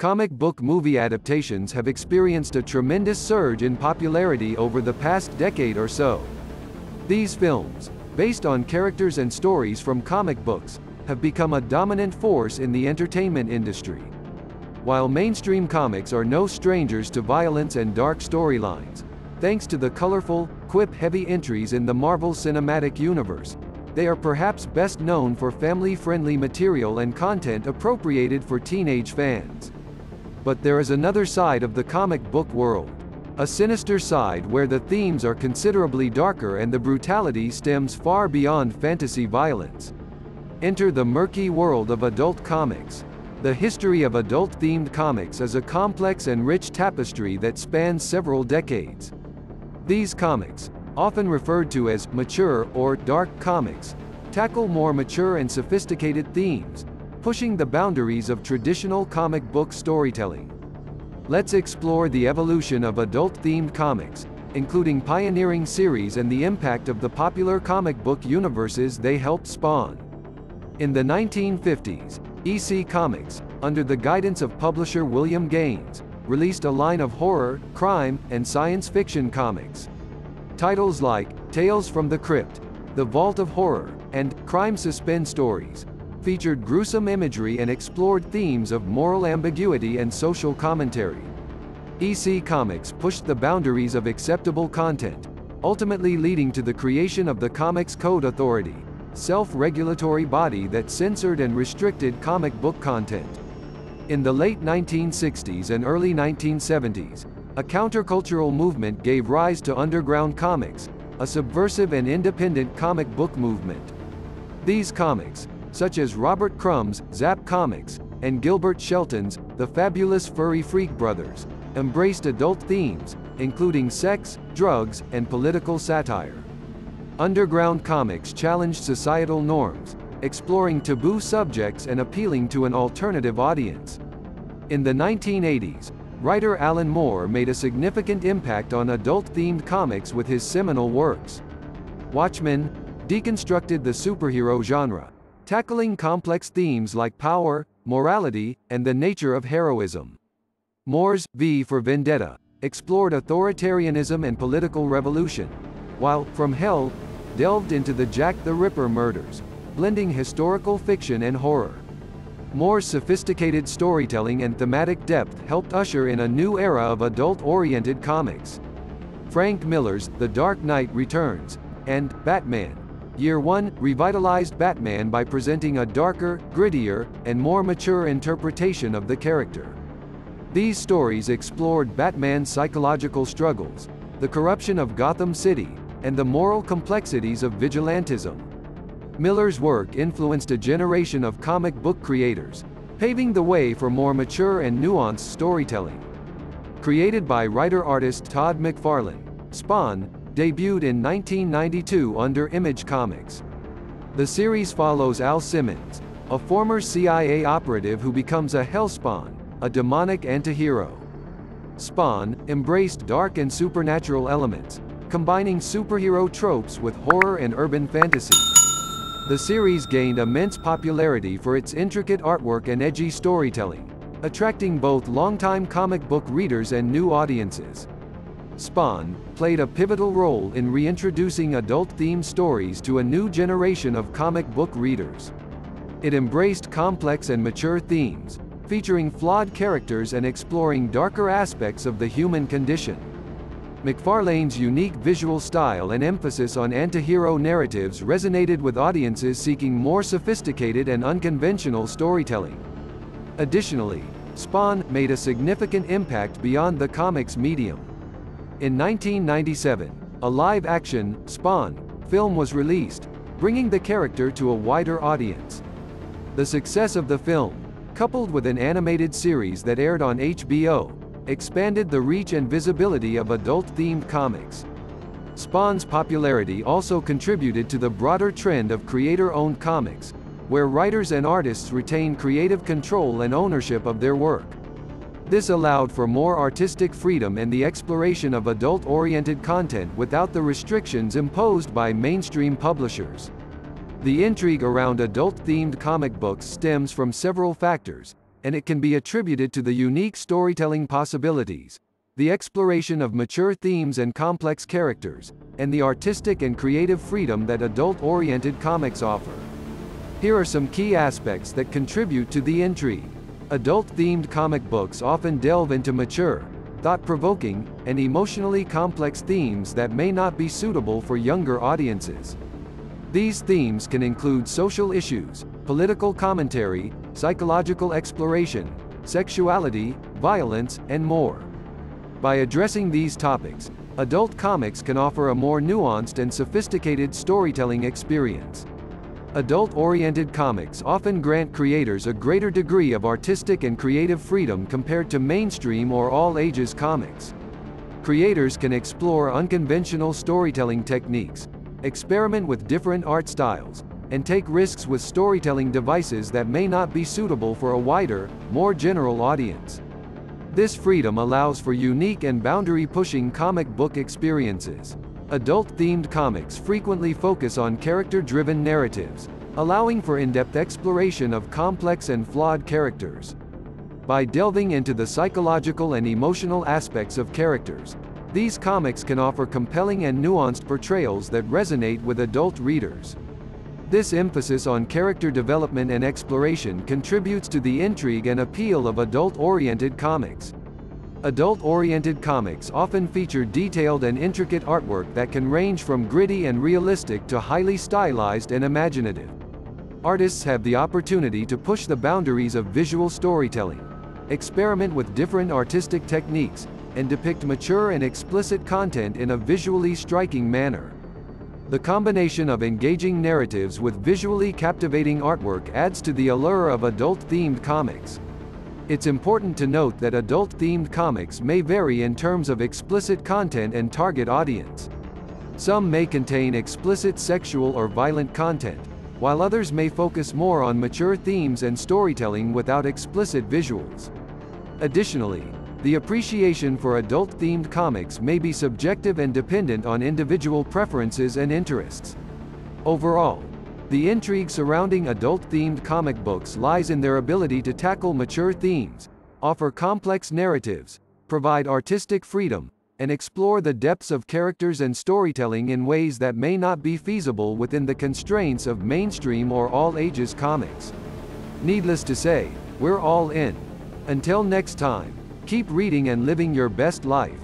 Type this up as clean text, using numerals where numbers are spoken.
Comic book movie adaptations have experienced a tremendous surge in popularity over the past decade or so. These films, based on characters and stories from comic books, have become a dominant force in the entertainment industry. While mainstream comics are no strangers to violence and dark storylines, thanks to the colorful, quip-heavy entries in the Marvel Cinematic Universe, they are perhaps best known for family-friendly material and content appropriated for teenage fans. But there is another side of the comic book world. A sinister side where the themes are considerably darker and the brutality stems far beyond fantasy violence. Enter the murky world of adult comics. The history of adult-themed comics is a complex and rich tapestry that spans several decades. These comics, often referred to as mature or dark comics, tackle more mature and sophisticated themes, pushing the boundaries of traditional comic book storytelling. Let's explore the evolution of adult-themed comics, including pioneering series and the impact of the popular comic book universes they helped spawn. In the 1950s, EC Comics, under the guidance of publisher William Gaines, released a line of horror, crime, and science fiction comics. Titles like Tales from the Crypt, The Vault of Horror, and Crime Suspense Stories featured gruesome imagery and explored themes of moral ambiguity and social commentary. EC Comics pushed the boundaries of acceptable content, ultimately leading to the creation of the Comics Code Authority, self-regulatory body that censored and restricted comic book content. In the late 1960s and early 1970s, a countercultural movement gave rise to underground comics, a subversive and independent comic book movement. These comics, such as Robert Crumb's Zap Comics and Gilbert Shelton's The Fabulous Furry Freak Brothers, embraced adult themes, including sex, drugs, and political satire. Underground comics challenged societal norms, exploring taboo subjects and appealing to an alternative audience. In the 1980s, writer Alan Moore made a significant impact on adult-themed comics with his seminal works. Watchmen deconstructed the superhero genre, tackling complex themes like power, morality, and the nature of heroism. Moore's V for Vendetta explored authoritarianism and political revolution, while From Hell delved into the Jack the Ripper murders, blending historical fiction and horror. Moore's sophisticated storytelling and thematic depth helped usher in a new era of adult-oriented comics. Frank Miller's The Dark Knight Returns and Batman Year One revitalized Batman by presenting a darker, grittier, and more mature interpretation of the character. These stories explored Batman's psychological struggles, the corruption of Gotham City, and the moral complexities of vigilantism. Miller's work influenced a generation of comic book creators, paving the way for more mature and nuanced storytelling. Created by writer-artist Todd McFarlane, Spawn debuted in 1992 under Image Comics. The series follows Al Simmons, a former CIA operative who becomes a Hellspawn, a demonic antihero. Spawn embraced dark and supernatural elements, combining superhero tropes with horror and urban fantasy. The series gained immense popularity for its intricate artwork and edgy storytelling, attracting both longtime comic book readers and new audiences. Spawn played a pivotal role in reintroducing adult-themed stories to a new generation of comic book readers. It embraced complex and mature themes, featuring flawed characters and exploring darker aspects of the human condition. McFarlane's unique visual style and emphasis on anti-hero narratives resonated with audiences seeking more sophisticated and unconventional storytelling. Additionally, Spawn made a significant impact beyond the comics medium. In 1997, a live-action Spawn film was released, bringing the character to a wider audience. The success of the film, coupled with an animated series that aired on HBO, expanded the reach and visibility of adult-themed comics. Spawn's popularity also contributed to the broader trend of creator-owned comics, where writers and artists retain creative control and ownership of their work. This allowed for more artistic freedom and the exploration of adult-oriented content without the restrictions imposed by mainstream publishers. The intrigue around adult-themed comic books stems from several factors, and it can be attributed to the unique storytelling possibilities, the exploration of mature themes and complex characters, and the artistic and creative freedom that adult-oriented comics offer. Here are some key aspects that contribute to the intrigue. Adult-themed comic books often delve into mature, thought-provoking, and emotionally complex themes that may not be suitable for younger audiences. These themes can include social issues, political commentary, psychological exploration, sexuality, violence, and more. By addressing these topics, adult comics can offer a more nuanced and sophisticated storytelling experience. Adult-oriented comics often grant creators a greater degree of artistic and creative freedom compared to mainstream or all-ages comics. Creators can explore unconventional storytelling techniques, experiment with different art styles, and take risks with storytelling devices that may not be suitable for a wider, more general audience. This freedom allows for unique and boundary-pushing comic book experiences. Adult-themed comics frequently focus on character-driven narratives, allowing for in-depth exploration of complex and flawed characters. By delving into the psychological and emotional aspects of characters, these comics can offer compelling and nuanced portrayals that resonate with adult readers. This emphasis on character development and exploration contributes to the intrigue and appeal of adult-oriented comics. Adult-oriented comics often feature detailed and intricate artwork that can range from gritty and realistic to highly stylized and imaginative. Artists have the opportunity to push the boundaries of visual storytelling, experiment with different artistic techniques, and depict mature and explicit content in a visually striking manner. The combination of engaging narratives with visually captivating artwork adds to the allure of adult-themed comics. It's important to note that adult-themed comics may vary in terms of explicit content and target audience. Some may contain explicit sexual or violent content, while others may focus more on mature themes and storytelling without explicit visuals. Additionally, the appreciation for adult-themed comics may be subjective and dependent on individual preferences and interests. Overall, the intrigue surrounding adult-themed comic books lies in their ability to tackle mature themes, offer complex narratives, provide artistic freedom, and explore the depths of characters and storytelling in ways that may not be feasible within the constraints of mainstream or all-ages comics. Needless to say, we're all in. Until next time, keep reading and living your best life.